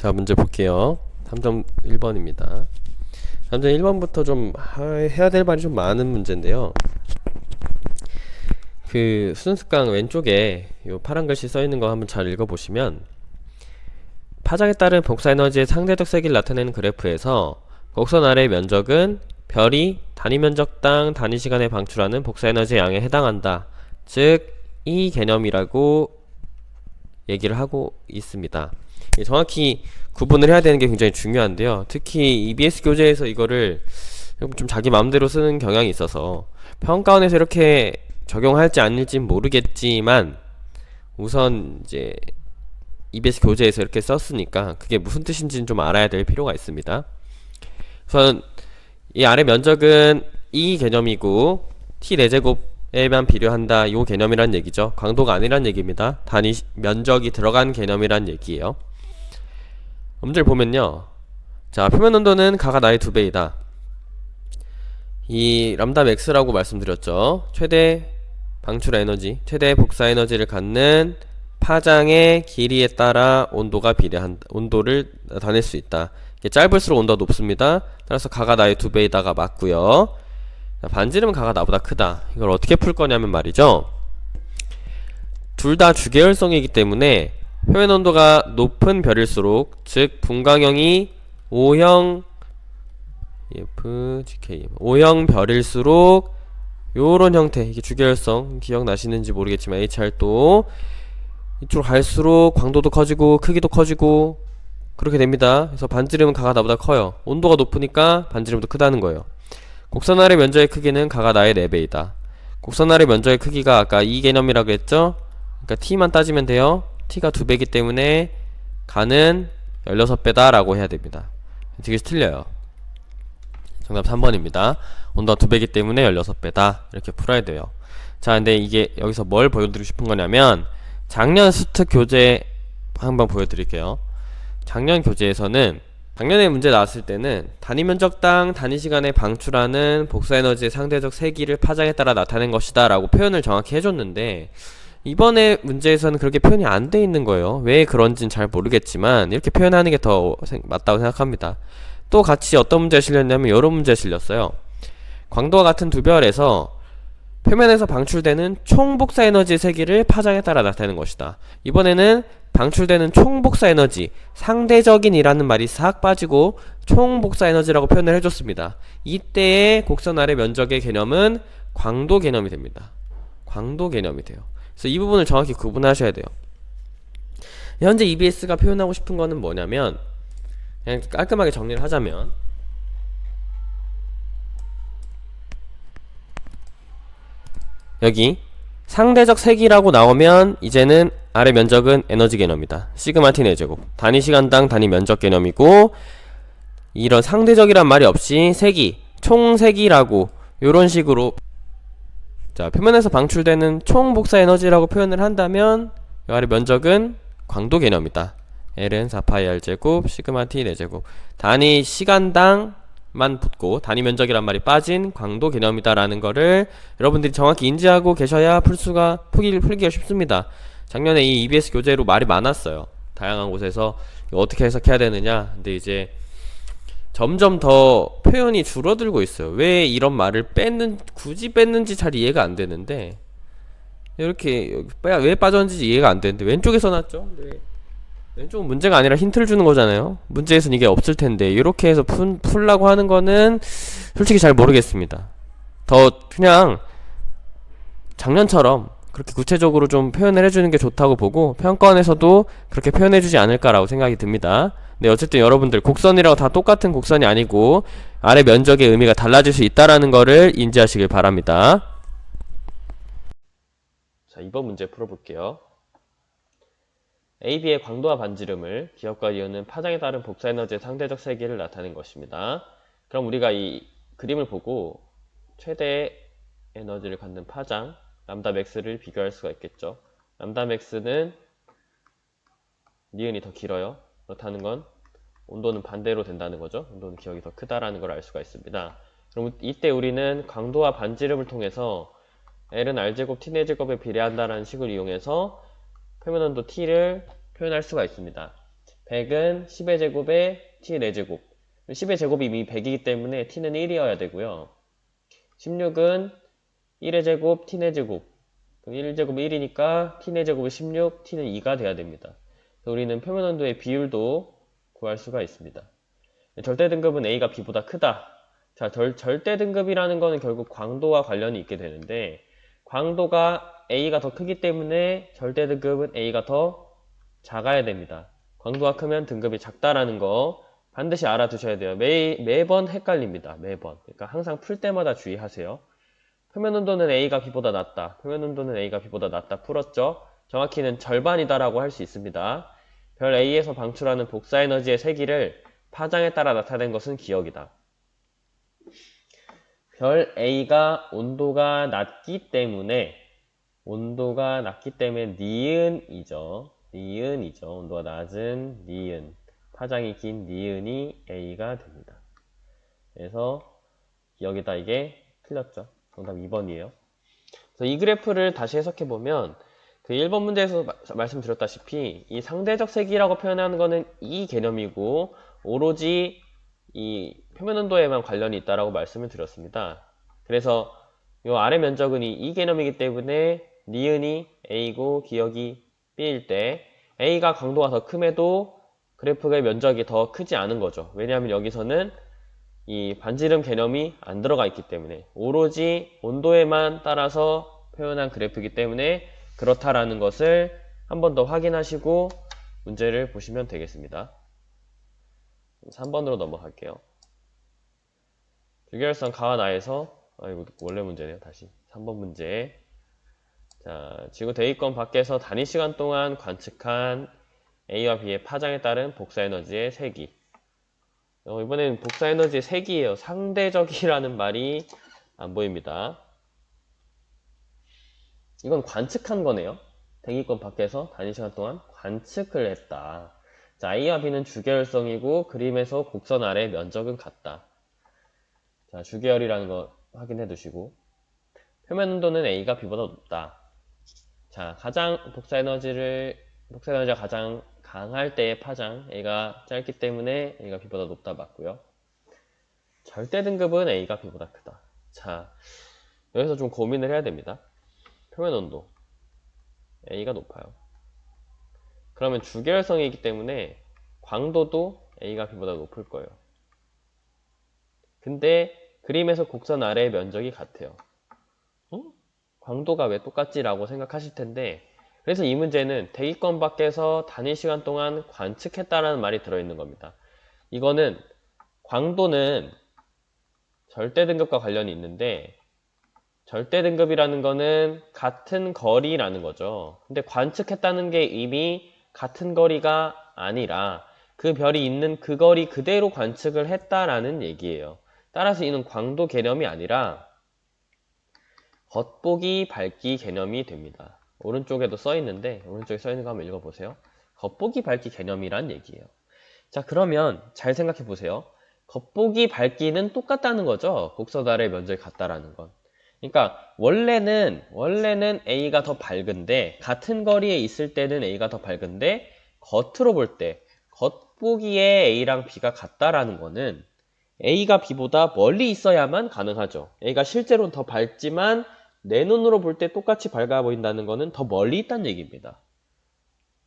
자, 문제 볼게요. 3.1번입니다. 3.1번부터 좀 해야 될 말이 좀 많은 문제인데요. 그 수능특강 왼쪽에 요 파란 글씨 써 있는 거 한번 잘 읽어보시면, 파장에 따른 복사에너지의 상대적 세기를 나타내는 그래프에서 곡선 아래 면적은 별이 단위 면적당 단위 시간에 방출하는 복사에너지의 양에 해당한다. 즉, 이 개념이라고 얘기를 하고 있습니다. 정확히 구분을 해야 되는 게 굉장히 중요한데요. 특히 EBS 교재에서 이거를 좀 자기 마음대로 쓰는 경향이 있어서 평가원에서 이렇게 적용할지 아닐지는 모르겠지만, 우선 이제 EBS 교재에서 이렇게 썼으니까 그게 무슨 뜻인지는 좀 알아야 될 필요가 있습니다. 우선 이 아래 면적은 이 개념이고 t 4제곱에만 비례한다, 요 개념이란 얘기죠. 광도가 아니란 얘기입니다. 단위 면적이 들어간 개념이란 얘기예요. 문제를 보면요, 자, 표면 온도는 가가 나의 2배이다. 이 람다 맥스라고 말씀드렸죠. 최대 방출 에너지, 최대 복사 에너지를 갖는 파장의 길이에 따라 온도가 온도를 나타낼 수 있다. 짧을수록 온도가 높습니다. 따라서 가가 나의 2배이다가 맞고요. 반지름은 가가 나보다 크다. 이걸 어떻게 풀 거냐면 말이죠, 둘 다 주계열성이기 때문에 표면 온도가 높은 별일수록, 즉 분광형이 O형 EFGK O형 별일수록 요런 형태, 이게 주계열성 기억나시는지 모르겠지만 HR도 이쪽으로 갈수록 광도도 커지고 크기도 커지고 그렇게 됩니다. 그래서 반지름은 가가 나보다 커요. 온도가 높으니까 반지름도 크다는 거예요. 곡선 아래 면적의 크기는 가가 나의 4배이다. 곡선 아래 면적의 크기가 아까 이 개념이라고 했죠. 그러니까 t만 따지면 돼요. t가 2배이기 때문에 가는 16배다 라고 해야 됩니다. 되게 틀려요. 정답 3번입니다. 온도가 2배이기 때문에 16배다 이렇게 풀어야 돼요. 자, 근데 이게 여기서 뭘 보여드리고 싶은 거냐면, 작년 수특 교재 한번 보여드릴게요. 작년 교재에서는, 작년에 문제 나왔을 때는 단위 면적당 단위 시간에 방출하는 복사에너지의 상대적 세기를 파장에 따라 나타낸 것이다 라고 표현을 정확히 해줬는데, 이번에 문제에서는 그렇게 표현이 안 돼 있는 거예요. 왜 그런지는 잘 모르겠지만 이렇게 표현하는 게 더 맞다고 생각합니다. 또 같이 어떤 문제에 실렸냐면 이런 문제에 실렸어요. 광도와 같은 두 별에서 표면에서 방출되는 총 복사 에너지의 세기를 파장에 따라 나타내는 것이다. 이번에는 방출되는 총 복사 에너지, 상대적인 이라는 말이 싹 빠지고 총 복사 에너지라고 표현을 해줬습니다. 이때의 곡선 아래 면적의 개념은 광도 개념이 됩니다. 광도 개념이 돼요. 그래서 이 부분을 정확히 구분하셔야 돼요. 현재 EBS가 표현하고 싶은 거는 뭐냐면, 그냥 깔끔하게 정리를 하자면, 여기 상대적 세기라고 나오면 이제는 아래 면적은 에너지 개념이다. 시그마 t 4제곱 단위 시간당 단위 면적 개념이고, 이런 상대적이란 말이 없이 세기, 총 세기라고 요런 식으로, 자, 표면에서 방출되는 총 복사 에너지라고 표현을 한다면 이 아래 면적은 광도 개념이다. L은 4πr제곱 시그마 t 4제곱 단위 시간당만 붙고 단위 면적이란 말이 빠진 광도 개념이다 라는 거를 여러분들이 정확히 인지하고 계셔야 풀기가 쉽습니다. 작년에 이 EBS 교재로 말이 많았어요. 다양한 곳에서 이거 어떻게 해석해야 되느냐. 근데 이제 점점 더 표현이 줄어들고 있어요. 왜 이런 말을 굳이 뺐는지 잘 이해가 안 되는데, 이렇게 왜 빠졌는지 이해가 안 되는데, 왼쪽에 써놨죠? 근데 왼쪽은 문제가 아니라 힌트를 주는 거잖아요. 문제에서는 이게 없을 텐데 이렇게 해서 풀라고 하는 거는 솔직히 잘 모르겠습니다. 더 그냥 작년처럼 그렇게 구체적으로 좀 표현을 해주는 게 좋다고 보고, 평가원에서도 그렇게 표현해주지 않을까라고 생각이 듭니다. 네, 어쨌든 여러분들 곡선이라고 다 똑같은 곡선이 아니고 아래 면적의 의미가 달라질 수 있다라는 거를 인지하시길 바랍니다. 자, 2번 문제 풀어볼게요. AB의 광도와 반지름을 기역과 이유는 파장에 따른 복사에너지의 상대적 세기를 나타낸 것입니다. 그럼 우리가 이 그림을 보고 최대 에너지를 갖는 파장 람다 맥스를 비교할 수가 있겠죠. 람다 맥스는 니은이 더 길어요. 그렇다는 건 온도는 반대로 된다는 거죠. 온도는 기역이 더 크다라는 걸 알 수가 있습니다. 그럼 이때 우리는 광도와 반지름을 통해서 L은 R제곱 T 4제곱에 비례한다라는 식을 이용해서 표면 온도 T를 표현할 수가 있습니다. 100은 10의 제곱에 t 4제곱. 10의 제곱이 이미 100이기 때문에 t는 1이어야 되고요. 16은 1의 제곱, t 4제곱. 1제곱 1이니까 t 4제곱이 16, t는 2가 돼야 됩니다. 그래서 우리는 표면 온도의 비율도 구할 수가 있습니다. 절대 등급은 A가 B보다 크다. 자, 절대 등급이라는 거는 결국 광도와 관련이 있게 되는데, 광도가 A가 더 크기 때문에 절대 등급은 A가 더 작아야 됩니다. 광도가 크면 등급이 작다라는 거 반드시 알아두셔야 돼요. 매번 헷갈립니다. 매번. 그러니까 항상 풀 때마다 주의하세요. 표면 온도는 A가 B보다 낮다. 표면 온도는 A가 B보다 낮다. 풀었죠? 정확히는 절반이다라고 할 수 있습니다. 별 A에서 방출하는 복사에너지의 세기를 파장에 따라 나타낸 것은 기억이다. 별 A가 온도가 낮기 때문에 니은이죠. 온도가 낮은 니은. 파장이 긴 니은이 A가 됩니다. 그래서 기억이다. 이게 틀렸죠. 정답 2번이에요. 그래서 이 그래프를 다시 해석해보면 그 1번 문제에서 말씀드렸다시피 이 상대적 세기라고 표현하는 거는 이 개념이고 오로지 이 표면 온도에만 관련이 있다라고 말씀을 드렸습니다. 그래서 이 아래 면적은 이 개념이기 때문에 니은이 A고 기억이 B일 때 A가 강도가 더 큼에도 그래프의 면적이 더 크지 않은 거죠. 왜냐하면 여기서는 이 반지름 개념이 안 들어가 있기 때문에 오로지 온도에만 따라서 표현한 그래프이기 때문에 그렇다라는 것을 한 번 더 확인하시고 문제를 보시면 되겠습니다. 3번으로 넘어갈게요. 주결성 가와나에서 이거 원래 문제네요. 다시 3번 문제. 자, 지구 대기권 밖에서 단위 시간 동안 관측한 A와 B의 파장에 따른 복사에너지의 세기. 이번엔 복사에너지의 세기예요. 상대적이라는 말이 안 보입니다. 이건 관측한 거네요. 대기권 밖에서 단위 시간 동안 관측을 했다. 자, A와 B는 주계열성이고 그림에서 곡선 아래 면적은 같다. 자, 주계열이라는 거 확인해 두시고 표면 온도는 A가 B보다 높다. 자, 복사에너지가 가장 강할 때의 파장 A가 짧기 때문에 A가 B보다 높다 맞고요. 절대 등급은 A가 B보다 크다. 자, 여기서 좀 고민을 해야 됩니다. 표면 온도 A가 높아요. 그러면 주계열성이기 때문에 광도도 A가 B보다 높을 거예요. 근데 그림에서 곡선 아래의 면적이 같아요. 광도가 왜 똑같지? 라고 생각하실 텐데 그래서 이 문제는 대기권 밖에서 단위 시간 동안 관측했다라는 말이 들어있는 겁니다. 이거는 광도는 절대 등급과 관련이 있는데 절대 등급이라는 거는 같은 거리라는 거죠. 근데 관측했다는 게 이미 같은 거리가 아니라 그 별이 있는 그 거리 그대로 관측을 했다라는 얘기예요. 따라서 이는 광도 개념이 아니라 겉보기 밝기 개념이 됩니다. 오른쪽에도 써 있는데 오른쪽에 써 있는 거 한번 읽어보세요. 겉보기 밝기 개념이란 얘기예요. 자, 그러면 잘 생각해 보세요. 겉보기 밝기는 똑같다는 거죠. 곡선 아래 면적이 같다라는 건. 그러니까 원래는 A가 더 밝은데 같은 거리에 있을 때는 A가 더 밝은데 겉으로 볼 때 겉보기에 A랑 B가 같다라는 거는 A가 B보다 멀리 있어야만 가능하죠. A가 실제로는 더 밝지만 내 눈으로 볼 때 똑같이 밝아 보인다는 거는 더 멀리 있다는 얘기입니다.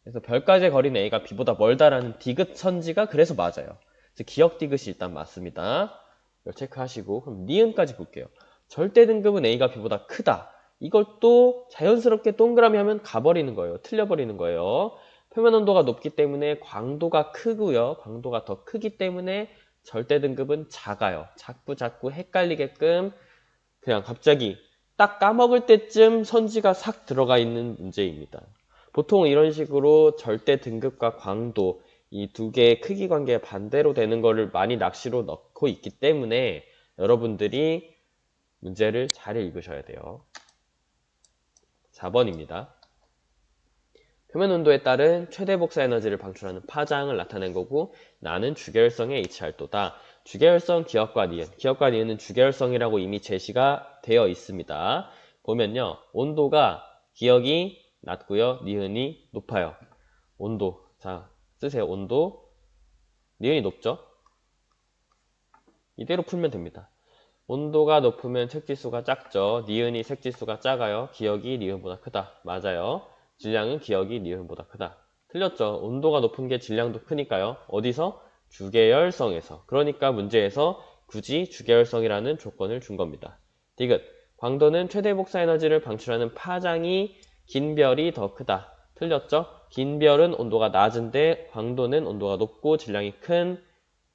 그래서 별까지의 거리는 A가 B보다 멀다라는 디귿 선지가 그래서 맞아요. 그래서 기억 디귿이 일단 맞습니다. 이걸 체크하시고 그럼 니은까지 볼게요. 절대 등급은 A가 B보다 크다. 이걸 또 자연스럽게 동그라미 하면 가버리는 거예요. 틀려버리는 거예요. 표면 온도가 높기 때문에 광도가 크고요. 광도가 더 크기 때문에 절대 등급은 작아요. 자꾸 헷갈리게끔 그냥 갑자기 딱 까먹을 때쯤 선지가 싹 들어가 있는 문제입니다. 보통 이런 식으로 절대 등급과 광도 이 두 개의 크기 관계가 반대로 되는 거를 많이 낚시로 넣고 있기 때문에 여러분들이 문제를 잘 읽으셔야 돼요. 4번입니다. 표면 온도에 따른 최대 복사 에너지를 방출하는 파장을 나타낸 거고 나는 주계열성의 H알도다. 주계열성 기억과 니은. 기억과 니은은 주계열성이라고 이미 제시가 되어 있습니다. 보면요. 온도가 기억이 낮고요. 니은이 높아요. 온도. 자, 쓰세요. 온도, 니은이 높죠? 이대로 풀면 됩니다. 온도가 높으면 색지수가 작죠. 니은이 색지수가 작아요. 기억이 니은보다 크다. 맞아요. 질량은 기억이 니은보다 크다. 틀렸죠. 온도가 높은 게 질량도 크니까요. 어디서? 주계열성에서. 그러니까 문제에서 굳이 주계열성이라는 조건을 준 겁니다. 디귿. 광도는 최대 복사 에너지를 방출하는 파장이 긴 별이 더 크다. 틀렸죠. 긴 별은 온도가 낮은데 광도는 온도가 높고 질량이 큰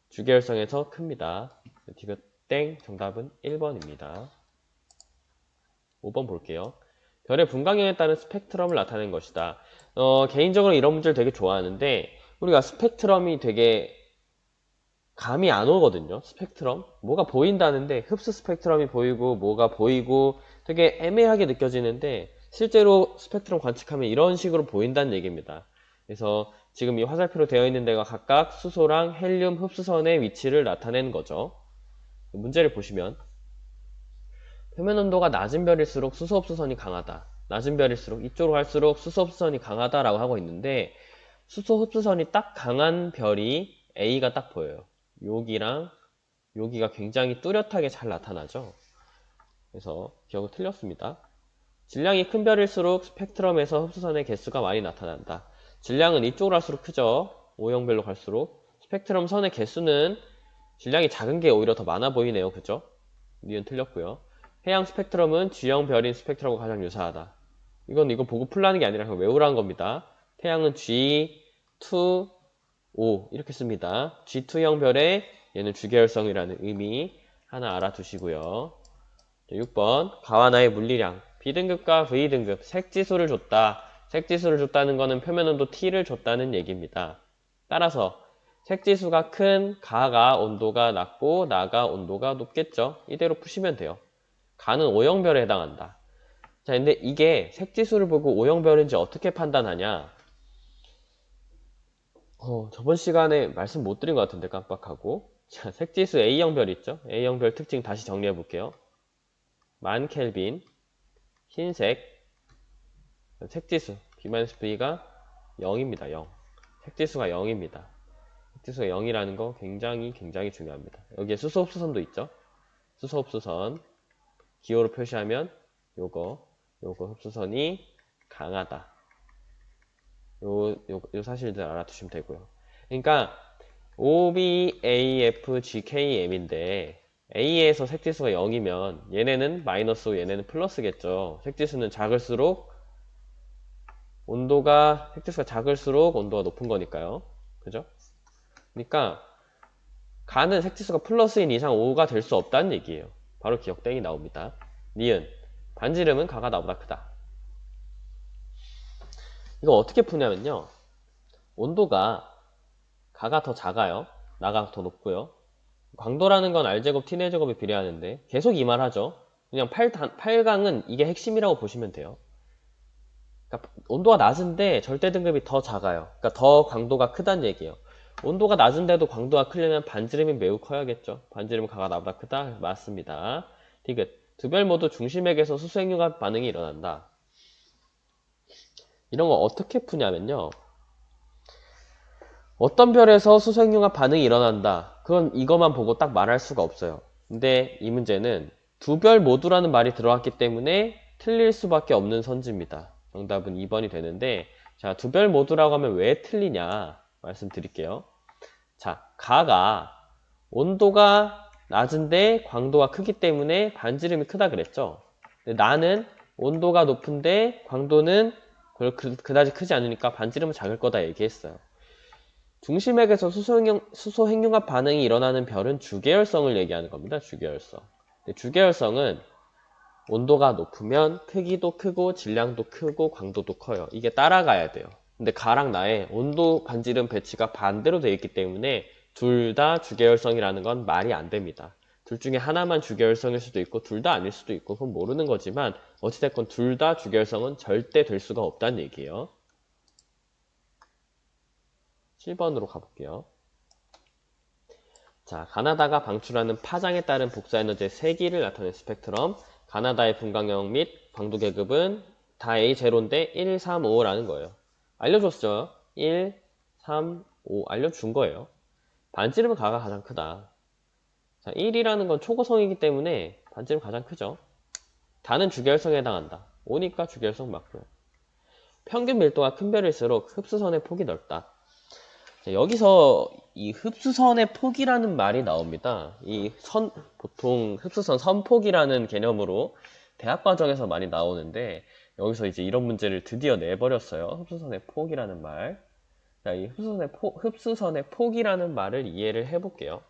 주계열성에서 큽니다. 디귿 땡. 정답은 1번입니다. 5번 볼게요. 별의 분광형에 따른 스펙트럼을 나타낸 것이다. 개인적으로 이런 문제를 되게 좋아하는데 우리가 스펙트럼이 되게 감이 안 오거든요. 스펙트럼? 뭐가 보인다는데 흡수 스펙트럼이 보이고 뭐가 보이고 되게 애매하게 느껴지는데 실제로 스펙트럼 관측하면 이런 식으로 보인다는 얘기입니다. 그래서 지금 이 화살표로 되어 있는 데가 각각 수소랑 헬륨 흡수선의 위치를 나타내는 거죠. 문제를 보시면 표면 온도가 낮은 별일수록 수소 흡수선이 강하다. 낮은 별일수록 이쪽으로 갈수록 수소 흡수선이 강하다라고 하고 있는데 수소 흡수선이 딱 강한 별이 A가 딱 보여요. 여기랑 여기가 굉장히 뚜렷하게 잘 나타나죠. 그래서 기억은 틀렸습니다. 질량이 큰 별일수록 스펙트럼에서 흡수선의 개수가 많이 나타난다. 질량은 이쪽으로 갈수록 크죠. O형별로 갈수록. 스펙트럼 선의 개수는 질량이 작은 게 오히려 더 많아 보이네요. 그죠? 니은 틀렸고요. 해양 스펙트럼은 G형 별인 스펙트럼과 가장 유사하다. 이거 보고 풀라는 게 아니라 그냥 외우라는 겁니다. 태양은 G, 2, O 이렇게 씁니다. G2형 별의 얘는 주계열성이라는 의미 하나 알아두시고요. 6번 가와나의 물리량 B등급과 V등급 색지수를 줬다. 색지수를 줬다는 거는 표면온도 T를 줬다는 얘기입니다. 따라서 색지수가 큰 가가 온도가 낮고 나가 온도가 높겠죠. 이대로 푸시면 돼요. 가는 O형별에 해당한다. 자, 근데 이게 색지수를 보고 O형별인지 어떻게 판단하냐? 저번 시간에 말씀 못 드린 것 같은데 깜빡하고. 자, 색지수 A형별 있죠? A형별 특징 다시 정리해 볼게요. 만 켈빈, 흰색, 색지수 B-V가 0입니다. 0. 색지수가 0입니다. 색지수가 0이라는 거 굉장히 중요합니다. 여기에 수소 흡수선도 있죠? 수소 흡수선 기호로 표시하면 요거 흡수선이 강하다. 요 사실들 알아두시면 되고요. 그러니까 OB, AF, GKM인데 A에서 색지수가 0이면 얘네는 마이너스고 얘네는 플러스겠죠. 색지수는 작을수록 색지수가 작을수록 온도가 높은 거니까요. 그죠? 그러니까 가는 색지수가 플러스인 이상 O가 될 수 없다는 얘기예요. 바로 기억 땡이 나옵니다. 니은 반지름은 가가 나보다 크다. 이거 어떻게 푸냐면요. 온도가 가가 더 작아요. 나가 더 높고요. 광도라는 건 R제곱, T제곱에 비례하는데 계속 이 말 하죠. 그냥 8강은 이게 핵심이라고 보시면 돼요. 그러니까 온도가 낮은데 절대 등급이 더 작아요. 그러니까 더 광도가 크다는 얘기예요. 온도가 낮은데도 광도가 크려면 반지름이 매우 커야겠죠. 반지름은 가가 나보다 크다? 맞습니다. 디귿. 두 별 모두 중심액에서 수소핵융합 반응이 일어난다. 이런 거 어떻게 푸냐면요. 어떤 별에서 수소핵융합 반응이 일어난다. 그건 이것만 보고 딱 말할 수가 없어요. 근데 이 문제는 두 별 모두라는 말이 들어왔기 때문에 틀릴 수밖에 없는 선지입니다. 정답은 2번이 되는데 자, 두 별 모두라고 하면 왜 틀리냐 말씀드릴게요. 자, 가가 온도가 낮은데 광도가 크기 때문에 반지름이 크다 그랬죠. 근데 나는 온도가 높은데 광도는 그다지 크지 않으니까 반지름은 작을 거다 얘기했어요. 중심액에서 수소 핵융합 반응이 일어나는 별은 주계열성을 얘기하는 겁니다. 주계열성. 주계열성은 온도가 높으면 크기도 크고 질량도 크고 광도도 커요. 이게 따라가야 돼요. 근데 가랑 나의 온도 반지름 배치가 반대로 되어 있기 때문에 둘 다 주계열성이라는 건 말이 안 됩니다. 둘 중에 하나만 주계열성일 수도 있고 둘 다 아닐 수도 있고 그건 모르는 거지만 어찌됐건 둘 다 주계열성은 절대 될 수가 없다는 얘기예요. 7번으로 가볼게요. 자, 가나다가 방출하는 파장에 따른 복사에너지의 세기를 나타낸 스펙트럼. 가나다의 분광형 및 광도 계급은 다 A0인데 1, 3, 5라는 거예요. 알려줬죠? 1, 3, 알려준 거예요. 반지름은 가가 가장 크다. 자, 1이라는 건 초고성이기 때문에 반지름 가장 크죠. 다는 주결성에 해당한다. 5니까 주결성 맞고요. 평균 밀도가 큰 별일수록 흡수선의 폭이 넓다. 자, 여기서 이 흡수선의 폭이라는 말이 나옵니다. 보통 흡수선 선폭이라는 개념으로 대학 과정에서 많이 나오는데, 여기서 이제 이런 문제를 드디어 내버렸어요. 흡수선의 폭이라는 말. 자, 이 흡수선의 폭이라는 말을 이해를 해볼게요.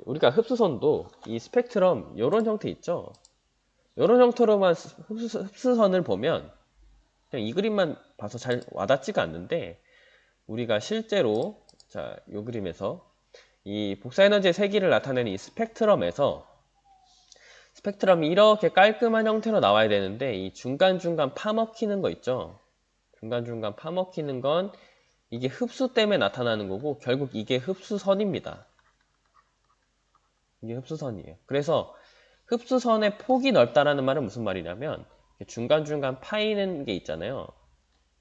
우리가 흡수선도 이 스펙트럼, 요런 형태 있죠? 요런 형태로만 흡수선을 보면, 그냥 이 그림만 봐서 잘 와닿지가 않는데, 우리가 실제로, 자, 요 그림에서 이 복사에너지의 세기를 나타내는 이 스펙트럼에서, 스펙트럼이 이렇게 깔끔한 형태로 나와야 되는데, 이 중간중간 파먹히는 거 있죠? 중간중간 파먹히는 건 이게 흡수 때문에 나타나는 거고, 결국 이게 흡수선입니다. 이게 흡수선이에요. 그래서 흡수선의 폭이 넓다라는 말은 무슨 말이냐면, 중간중간 파이는 게 있잖아요.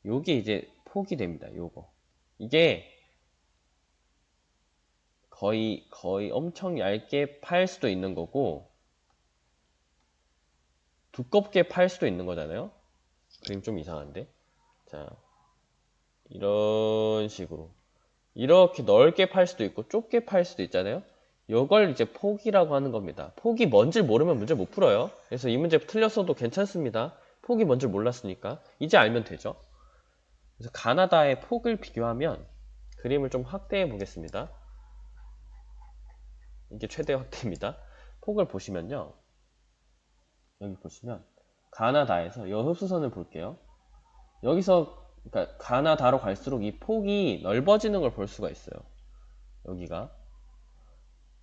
요게 이제 폭이 됩니다. 요거. 이게 거의 엄청 얇게 파일 수도 있는 거고, 두껍게 파일 수도 있는 거잖아요. 그림 좀 이상한데. 자, 이런 식으로. 이렇게 넓게 팔 수도 있고, 좁게 팔 수도 있잖아요. 이걸 이제 폭이라고 하는 겁니다. 폭이 뭔지 모르면 문제 못 풀어요. 그래서 이 문제 틀렸어도 괜찮습니다. 폭이 뭔지 몰랐으니까. 이제 알면 되죠. 그래서 가나다의 폭을 비교하면 그림을 좀 확대해 보겠습니다. 이게 최대 확대입니다. 폭을 보시면요. 여기 보시면 가나다에서 이 흡수선을 볼게요. 여기서 그러니까 가나다로 갈수록 이 폭이 넓어지는 걸 볼 수가 있어요. 여기가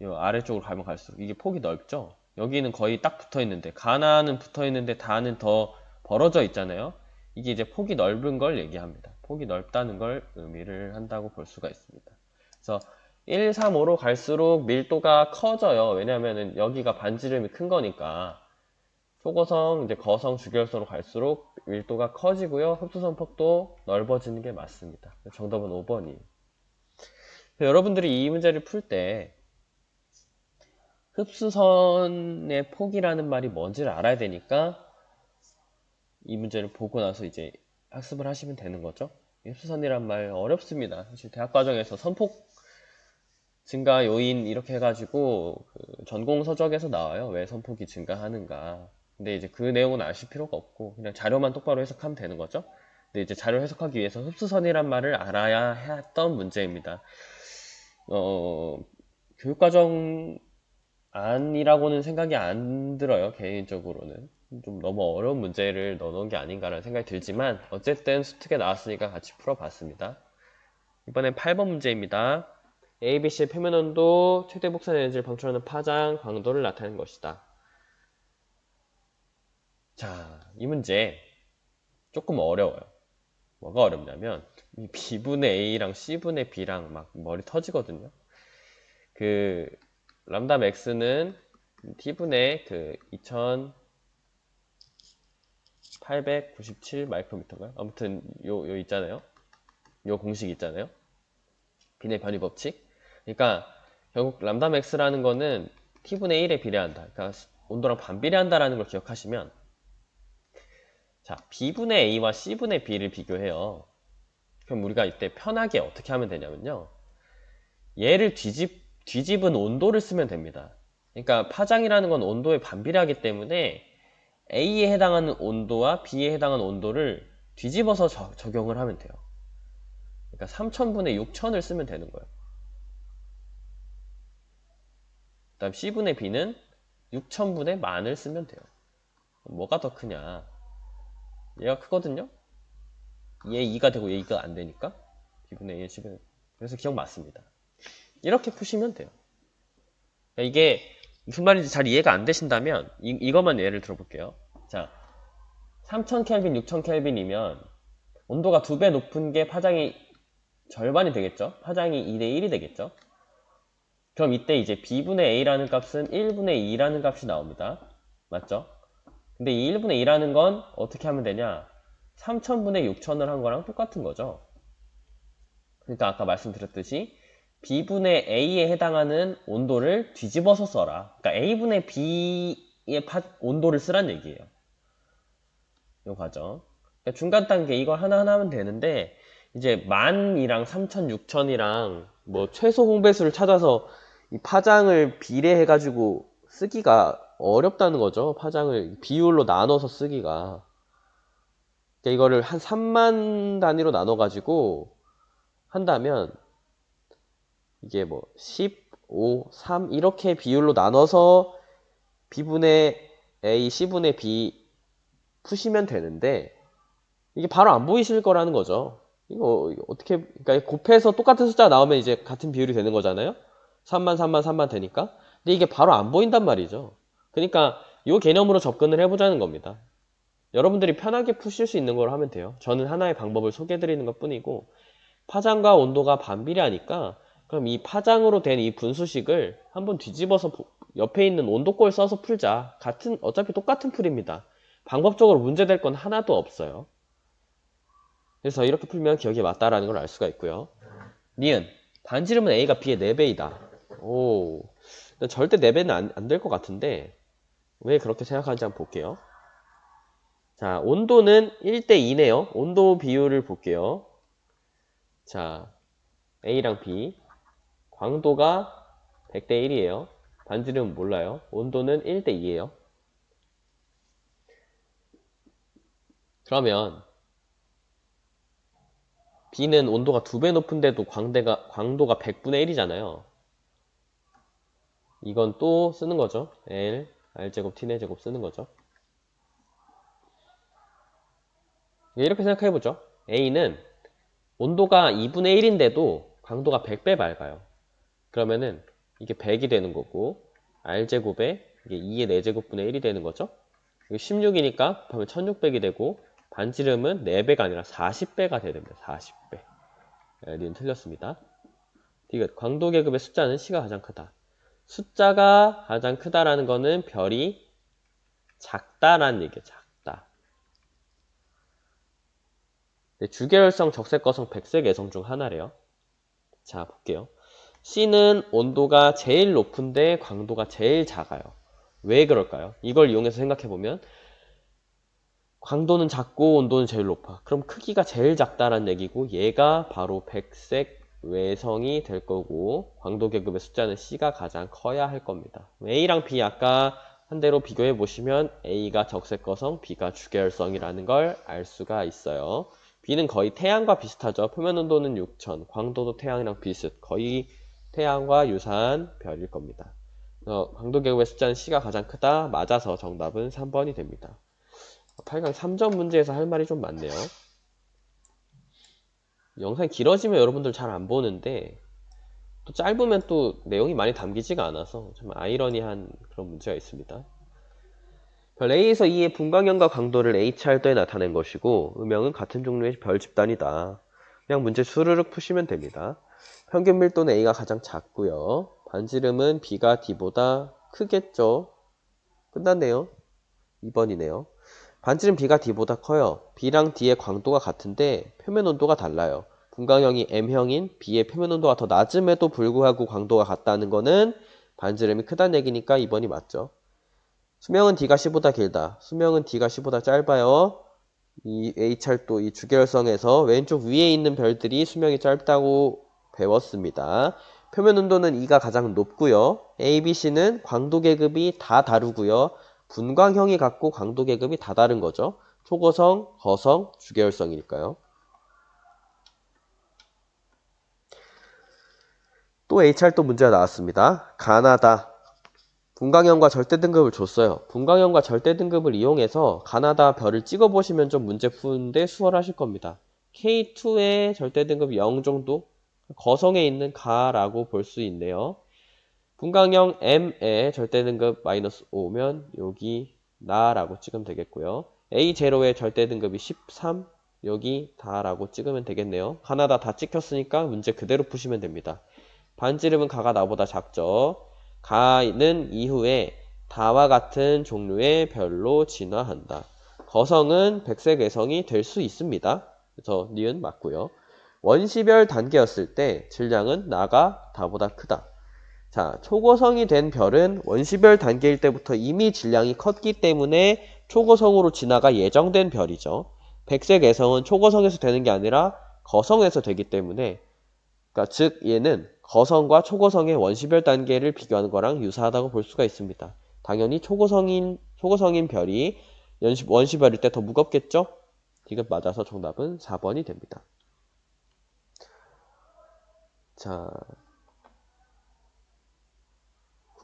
이 아래쪽으로 가면 갈수록 이게 폭이 넓죠. 여기는 거의 딱 붙어 있는데, 가나는 붙어 있는데 다는 더 벌어져 있잖아요. 이게 이제 폭이 넓은 걸 얘기합니다. 폭이 넓다는 걸 의미를 한다고 볼 수가 있습니다. 그래서 1, 3, 5로 갈수록 밀도가 커져요. 왜냐면은 여기가 반지름이 큰 거니까. 초고성, 이제 거성, 주결성으로 갈수록 밀도가 커지고요. 흡수선 폭도 넓어지는 게 맞습니다. 정답은 5번이에요. 여러분들이 이 문제를 풀 때 흡수선의 폭이라는 말이 뭔지를 알아야 되니까 이 문제를 보고 나서 이제 학습을 하시면 되는 거죠. 흡수선이란 말 어렵습니다. 사실 대학 과정에서 선폭 증가 요인 이렇게 해가지고 전공 서적에서 나와요. 왜 선폭이 증가하는가. 근데 이제 그 내용은 아실 필요가 없고 그냥 자료만 똑바로 해석하면 되는 거죠. 근데 이제 자료 해석하기 위해서 흡수선이란 말을 알아야 했던 문제입니다. 교육과정 아니라고는 생각이 안 들어요. 개인적으로는 좀 너무 어려운 문제를 넣어놓은 게 아닌가라는 생각이 들지만 어쨌든 수특에 나왔으니까 같이 풀어봤습니다. 이번엔 8번 문제입니다. ABC의 표면 온도, 최대 복선 에너지를 방출하는 파장, 광도를 나타내는 것이다. 자, 이 문제 조금 어려워요. 뭐가 어렵냐면 이 B분의 A랑 C분의 B랑 막 머리 터지거든요. 람다 맥스는 T분의 2897 마이크로미터인가요? 아무튼 요 있잖아요. 요 공식 있잖아요. 빈의 변이 법칙. 그러니까 결국 람다 맥스라는 거는 T분의 1에 비례한다. 그러니까 온도랑 반비례한다라는 걸 기억하시면, 자, B분의 A와 C분의 B를 비교해요. 그럼 우리가 이때 편하게 어떻게 하면 되냐면요. 얘를 뒤집은 온도를 쓰면 됩니다. 그러니까 파장이라는 건 온도에 반비례하기 때문에 A에 해당하는 온도와 B에 해당하는 온도를 뒤집어서 적용을 하면 돼요. 그러니까 3000분의 6000을 쓰면 되는 거예요. 그 다음 C분의 B는 6000분의 10,000을 쓰면 돼요. 뭐가 더 크냐? 얘가 크거든요? 얘 2가 되고 얘 2가 안 되니까 B분의 A, C분의 그래서 기억 맞습니다. 이렇게 푸시면 돼요. 그러니까 이게 무슨 말인지 잘 이해가 안 되신다면 이것만 예를 들어볼게요. 자, 3000켈빈, 6000켈빈이면 온도가 2배 높은 게 파장이 절반이 되겠죠? 파장이 2대1이 되겠죠? 그럼 이때 이제 B분의 A라는 값은 1분의 2라는 값이 나옵니다. 맞죠? 근데 이 1분의 2라는 건 어떻게 하면 되냐? 3000분의 6000을 한 거랑 똑같은 거죠. 그러니까 아까 말씀드렸듯이 B분의 A에 해당하는 온도를 뒤집어서 써라. 그러니까 A분의 B의 온도를 쓰란 얘기예요. 이 과정. 그러니까 중간 단계 이걸 하나하나 하면 되는데 이제 10,000이랑 3,000, 6,000이랑 뭐 최소 홍배수를 찾아서 이 파장을 비례해가지고 쓰기가 어렵다는 거죠. 파장을 비율로 나눠서 쓰기가. 그러니까 이거를 한 3만 단위로 나눠가지고 한다면 이게 뭐 10, 5, 3 이렇게 비율로 나눠서 B분의 A, C분의 B 푸시면 되는데 이게 바로 안 보이실 거라는 거죠. 이거 어떻게, 그러니까 곱해서 똑같은 숫자가 나오면 이제 같은 비율이 되는 거잖아요. 3만, 3만, 3만 되니까. 근데 이게 바로 안 보인단 말이죠. 그러니까 이 개념으로 접근을 해보자는 겁니다. 여러분들이 편하게 푸실 수 있는 걸 하면 돼요. 저는 하나의 방법을 소개해드리는 것 뿐이고, 파장과 온도가 반비례하니까 그럼 이 파장으로 된 이 분수식을 한번 뒤집어서 옆에 있는 온도꼴 써서 풀자. 어차피 똑같은 풀입니다. 방법적으로 문제될 건 하나도 없어요. 그래서 이렇게 풀면 기억이 맞다라는 걸 알 수가 있고요. 니은, 반지름은 A가 B의 4배이다. 오, 절대 4배는 안 될 것 같은데 왜 그렇게 생각하는지 한번 볼게요. 자, 온도는 1대2네요. 온도 비율을 볼게요. 자, A랑 B. 광도가 100대1이에요. 반지름은 몰라요. 온도는 1대2예요. 그러면 B는 온도가 2배 높은데도 광도가 100분의 1이잖아요. 이건 또 쓰는 거죠. L, R제곱, T제곱 쓰는 거죠. 이렇게 생각해보죠. A는 온도가 2분의 1인데도 광도가 100배 밝아요. 그러면은 이게 100이 되는 거고 R제곱에 이게 2의 4제곱분의 1이 되는 거죠. 이게 16이니까 곱하면 1600이 되고 반지름은 4배가 아니라 40배가 돼야 됩니다. 40배. L은 틀렸습니다. 디귿, 광도 계급의 숫자는 C가 가장 크다. 숫자가 가장 크다라는 거는 별이 작다라는 얘기예요. 작다. 네, 주계열성, 적색거성, 백색애성 중 하나래요. 자, 볼게요. C는 온도가 제일 높은데 광도가 제일 작아요. 왜 그럴까요? 이걸 이용해서 생각해보면 광도는 작고 온도는 제일 높아. 그럼 크기가 제일 작다라는 얘기고 얘가 바로 백색 외성이 될 거고 광도 계급의 숫자는 C가 가장 커야 할 겁니다. A랑 B 아까 한 대로 비교해 보시면 A가 적색거성, B가 주계열성이라는 걸 알 수가 있어요. B는 거의 태양과 비슷하죠. 표면 온도는 6000, 광도도 태양이랑 비슷, 거의 태양과 유사한 별일 겁니다. 광도 계급의 숫자는 C가 가장 크다. 맞아서 정답은 3번이 됩니다. 8강 3점 문제에서 할 말이 좀 많네요. 영상이 길어지면 여러분들 잘 안 보는데 또 짧으면 또 내용이 많이 담기지가 않아서 참 아이러니한 그런 문제가 있습니다. 별 A에서 E의 분광형과 강도를 HR도에 나타낸 것이고 음영은 같은 종류의 별 집단이다. 그냥 문제 수르륵 푸시면 됩니다. 평균 밀도는 A가 가장 작고요. 반지름은 B가 D보다 크겠죠. 끝났네요. 2번이네요. 반지름 B가 D보다 커요. B랑 D의 광도가 같은데 표면 온도가 달라요. 분광형이 M형인 B의 표면 온도가 더 낮음에도 불구하고 광도가 같다는 거는 반지름이 크다는 얘기니까 2번이 맞죠. 수명은 D가 C보다 길다. 수명은 D가 C보다 짧아요. 이 HR도 이 주계열성에서 왼쪽 위에 있는 별들이 수명이 짧다고 배웠습니다. 표면 온도는 E가 가장 높고요. A, B, C는 광도 계급이 다 다르고요. 분광형이 같고 광도 계급이 다 다른 거죠. 초고성, 거성, 주계열성이니까요. 또 HR도 문제가 나왔습니다. 가나다. 분광형과 절대등급을 줬어요. 분광형과 절대등급을 이용해서 가나다 별을 찍어보시면 좀 문제 푸는데 수월하실 겁니다. K2의 절대등급이 0 정도? 거성에 있는 가라고 볼 수 있네요. 분광형 M의 절대등급 -5면 여기 나라고 찍으면 되겠고요. A0의 절대등급이 13, 여기 다라고 찍으면 되겠네요. 하나 다 찍혔으니까 문제 그대로 푸시면 됩니다. 반지름은 가가 나보다 작죠. 가는 이후에 다와 같은 종류의 별로 진화한다. 거성은 백색외성이 될 수 있습니다. 그래서 니은 맞고요. 원시별 단계였을 때 질량은 나가 다보다 크다. 자, 초고성이 된 별은 원시별 단계일 때부터 이미 질량이 컸기 때문에 초고성으로 진화가 예정된 별이죠. 백색 애성은 초고성에서 되는 게 아니라 거성에서 되기 때문에, 그러니까 즉 얘는 거성과 초고성의 원시별 단계를 비교하는 거랑 유사하다고 볼 수가 있습니다. 당연히 초고성인 별이 원시별일 때 더 무겁겠죠? 이것 맞아서 정답은 4번이 됩니다. 자,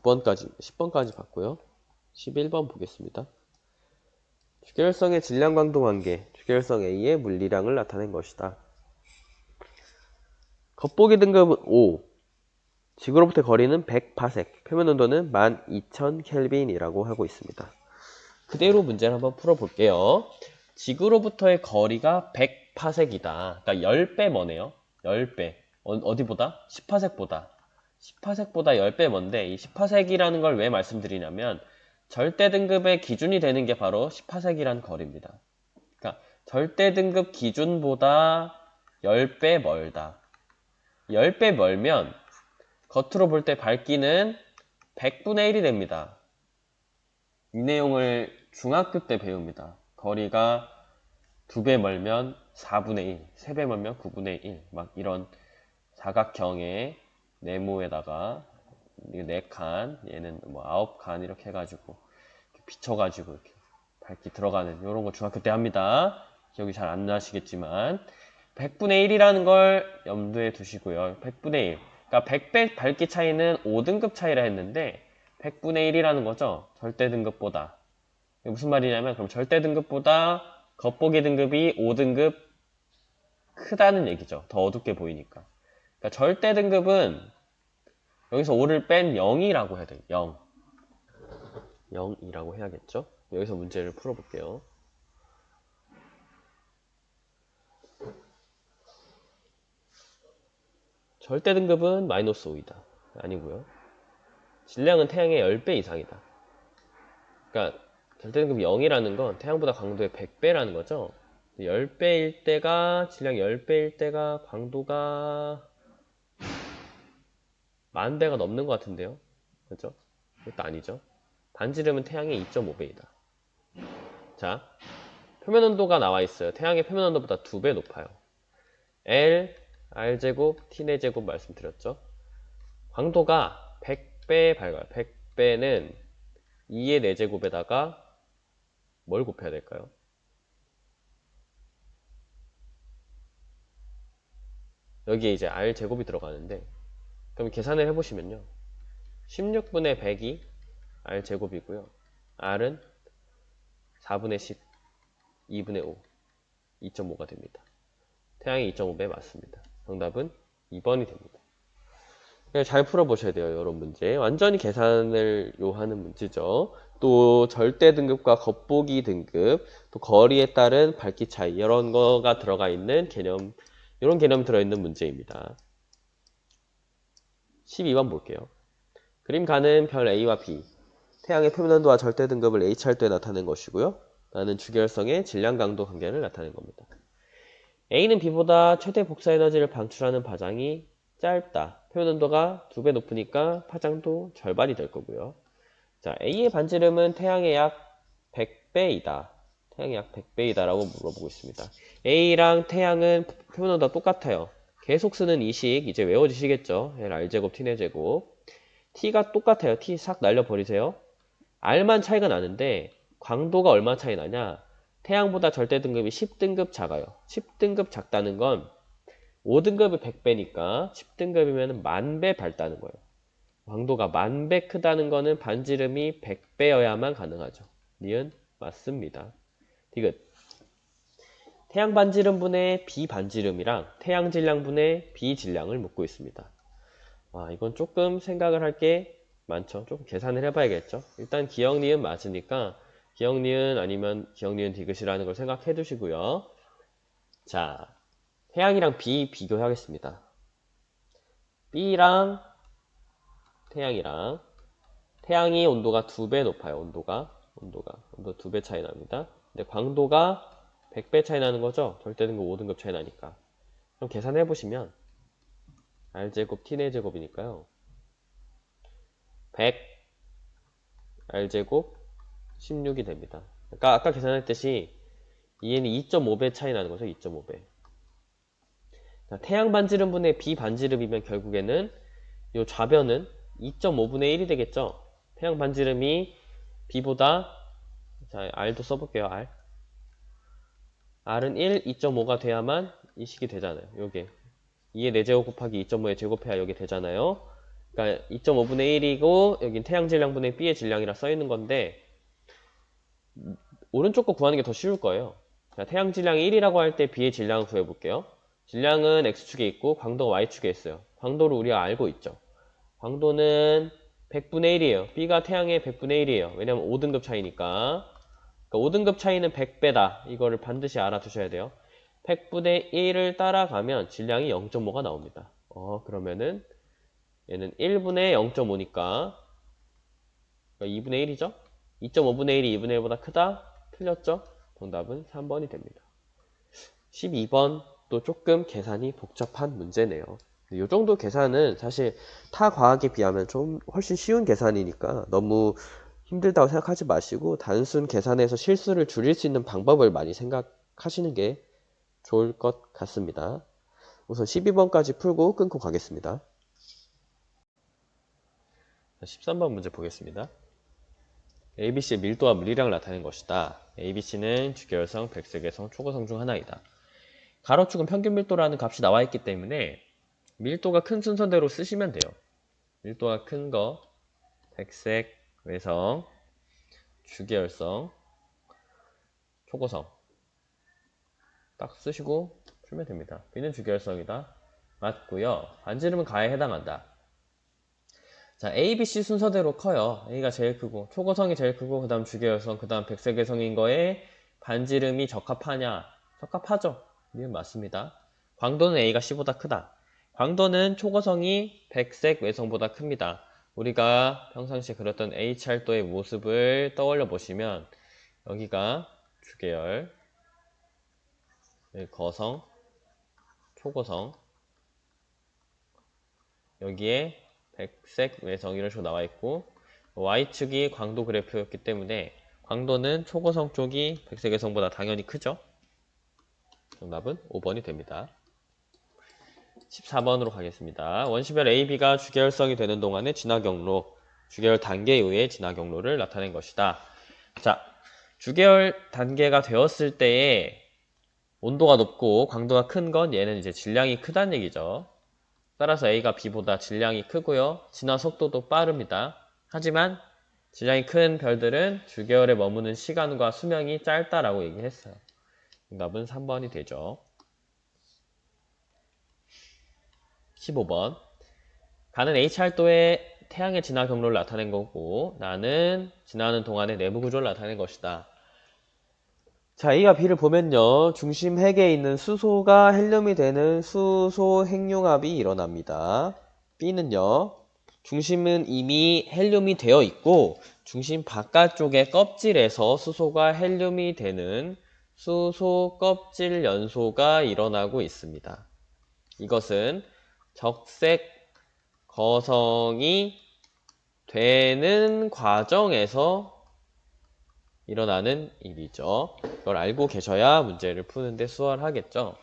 9번까지, 10번까지 봤고요. 11번 보겠습니다. 주결성의 질량 강도 관계, 주결성 A의 물리량을 나타낸 것이다. 겉보기 등급은 5, 지구로부터의 거리는 100파섹, 표면 온도는 12,000켈빈이라고 하고 있습니다. 그대로 문제를 한번 풀어볼게요. 지구로부터의 거리가 100파섹이다. 그러니까 10배 뭐네요? 10배. 어디보다? 10파섹보다. 10파섹보다 10배 먼데 이 10파섹이라는 걸 왜 말씀드리냐면 절대 등급의 기준이 되는 게 바로 10파섹이라는 거리입니다. 그러니까 절대 등급 기준보다 10배 멀다. 10배 멀면 겉으로 볼 때 밝기는 100분의 1이 됩니다. 이 내용을 중학교 때 배웁니다. 거리가 2배 멀면 4분의 1, 3배 멀면 9분의 1, 막 이런 사각형의 네모에다가 4칸, 얘는 뭐 9칸 이렇게 해가지고 비춰가지고 이렇게 밝기 들어가는 이런 거 중학교 때 합니다. 기억이 잘 안 나시겠지만 100분의 1이라는 걸 염두에 두시고요. 100분의 1. 그러니까 100배 밝기 차이는 5등급 차이라 했는데 100분의 1이라는 거죠. 절대 등급보다. 이게 무슨 말이냐면 그럼 절대 등급보다 겉보기 등급이 5등급 크다는 얘기죠. 더 어둡게 보이니까. 그러니까 절대 등급은 여기서 5를 뺀 0이라고 해야 돼요. 0. 0이라고 해야겠죠? 여기서 문제를 풀어볼게요. 절대 등급은 마이너스 5이다. 아니고요. 질량은 태양의 10배 이상이다. 그러니까 절대 등급이 0이라는 건 태양보다 광도의 100배라는 거죠. 10배일 때가 질량 10배일 때가 광도가 10,000배가 넘는 것 같은데요. 그렇죠? 이것도 아니죠. 반지름은 태양의 2.5배이다. 자, 표면 온도가 나와 있어요. 태양의 표면 온도보다 2배 높아요. L, R제곱, T내제곱 말씀드렸죠. 광도가 100배 밝아요. 100배는 2의 4제곱에다가 뭘 곱해야 될까요? 여기에 이제 R제곱이 들어가는데 그럼 계산을 해보시면요. 16분의 100이 R제곱이고요. R은 4분의 10, 2분의 5, 2.5가 됩니다. 태양이 2.5배 맞습니다. 정답은 2번이 됩니다. 잘 풀어보셔야 돼요. 이런 문제. 완전히 계산을 요하는 문제죠. 또 절대 등급과 겉보기 등급, 또 거리에 따른 밝기 차이 이런 거가 들어가 있는 개념, 이런 개념이 들어있는 문제입니다. 12번 볼게요. 그림 가는 별 A와 B. 태양의 표면 온도와 절대 등급을 HR도에 나타낸 것이고요. 나는 주결성의 질량 강도 관계를 나타낸 겁니다. A는 B보다 최대 복사 에너지를 방출하는 파장이 짧다. 표면 온도가 2배 높으니까 파장도 절반이 될 거고요. 자, A의 반지름은 태양의 약 100배이다. 태양의 약 100배이다 라고 물어보고 있습니다. A랑 태양은 표면 온도가 똑같아요. 계속 쓰는 이 식 이제 외워지시겠죠? R제곱, T내제곱. T가 똑같아요. T 싹 날려버리세요. R만 차이가 나는데 광도가 얼마 차이 나냐? 태양보다 절대 등급이 10등급 작아요. 10등급 작다는 건 5등급이 100배니까 10등급이면 10,000배 밝다는 거예요. 광도가 10,000배 크다는 거는 반지름이 100배여야만 가능하죠. 니은 맞습니다. 디귿. 태양 반지름분의 비반지름이랑 태양 질량분의 비질량을 묻고 있습니다. 이건 조금 생각을 할 게 많죠. 조금 계산을 해봐야겠죠. 일단 기억 니은 맞으니까 기억 니은 아니면 기억 니은 디귿이라는 걸 생각해 두시고요. 자, 태양이랑 B 비교하겠습니다. B랑 태양이랑 태양이 온도가 2배 높아요. 온도 2배 차이 납니다. 근데 광도가 100배 차이 나는 거죠. 절대 등급 5등급 차이 나니까. 그럼 계산해 보시면 r제곱 t의 제곱이니까요. 100 r제곱 16이 됩니다. 그러니까 아까 계산했듯이 얘는 2.5배 차이 나는 거죠. 2.5배. 태양 반지름분의 비 반지름이면 결국에는 이 좌변은 2.5분의 1이 되겠죠. 태양 반지름이 b보다, 자, r도 써볼게요. r은 1, 2.5가 돼야만 이 식이 되잖아요. 요게 2의 4제곱 곱하기 2.5의 제곱해야 여기 되잖아요. 그러니까 2.5분의 1이고 여긴 태양 질량분의 b의 질량이라 써있는 건데 오른쪽 거 구하는 게 더 쉬울 거예요. 자, 태양 질량이 1이라고 할 때 b의 질량을 구해볼게요. 질량은 x축에 있고 광도가 y축에 있어요. 광도를 우리가 알고 있죠. 광도는 100분의 1이에요. b가 태양의 100분의 1이에요. 왜냐면 5등급 차이니까. 그러니까 5등급 차이는 100배다. 이거를 반드시 알아두셔야 돼요. 100분의 1을 따라가면 질량이 0.5가 나옵니다. 그러면은 얘는 1분의 0.5니까 2분의 1이죠? 2.5분의 1이 2분의 1보다 크다? 틀렸죠? 정답은 3번이 됩니다. 12번도 조금 계산이 복잡한 문제네요. 이 정도 계산은 사실 타 과학에 비하면 좀 훨씬 쉬운 계산이니까 너무 힘들다고 생각하지 마시고 단순 계산에서 실수를 줄일 수 있는 방법을 많이 생각하시는 게 좋을 것 같습니다. 우선 12번까지 풀고 끊고 가겠습니다. 13번 문제 보겠습니다. ABC의 밀도와 물리량을 나타낸 것이다. ABC는 주계열성, 백색외성, 초고성 중 하나이다. 가로축은 평균 밀도라는 값이 나와 있기 때문에 밀도가 큰 순서대로 쓰시면 돼요. 밀도가 큰 거, 백색, 외성, 주계열성, 초고성 딱 쓰시고 풀면 됩니다. B는 주계열성이다. 맞고요. 반지름은 가에 해당한다. 자, A, B, C 순서대로 커요. A가 제일 크고 초고성이 제일 크고 그 다음 주계열성, 그 다음 백색외성인 거에 반지름이 적합하냐? 적합하죠. 이건 맞습니다. 광도는 A가 C보다 크다. 광도는 초고성이 백색외성보다 큽니다. 우리가 평상시에 그렸던 H활도의 모습을 떠올려 보시면 여기가 주계열, 거성, 초고성, 여기에 백색 외성 이런 식으로 나와 있고 Y축이 광도 그래프였기 때문에 광도는 초고성 쪽이 백색 외성보다 당연히 크죠. 정답은 5번이 됩니다. 14번으로 가겠습니다. 원시별 AB가 주계열성이 되는 동안의 진화 경로, 주계열 단계에 의해 진화 경로를 나타낸 것이다. 자, 주계열 단계가 되었을 때에 온도가 높고 광도가 큰 건 얘는 이제 질량이 크다는 얘기죠. 따라서 A가 B보다 질량이 크고요. 진화 속도도 빠릅니다. 하지만 질량이 큰 별들은 주계열에 머무는 시간과 수명이 짧다라고 얘기했어요. 정답은 3번이 되죠. 15번. 가는 H활도의 태양의 진화 경로를 나타낸 거고 나는 진화하는 동안의 내부 구조를 나타낸 것이다. 자, A가 B를 보면요. 중심 핵에 있는 수소가 헬륨이 되는 수소 핵융합이 일어납니다. B는요. 중심은 이미 헬륨이 되어 있고 중심 바깥쪽의 껍질에서 수소가 헬륨이 되는 수소 껍질 연소가 일어나고 있습니다. 이것은 적색 거성이 되는 과정에서 일어나는 일이죠. 이걸 알고 계셔야 문제를 푸는데 수월하겠죠.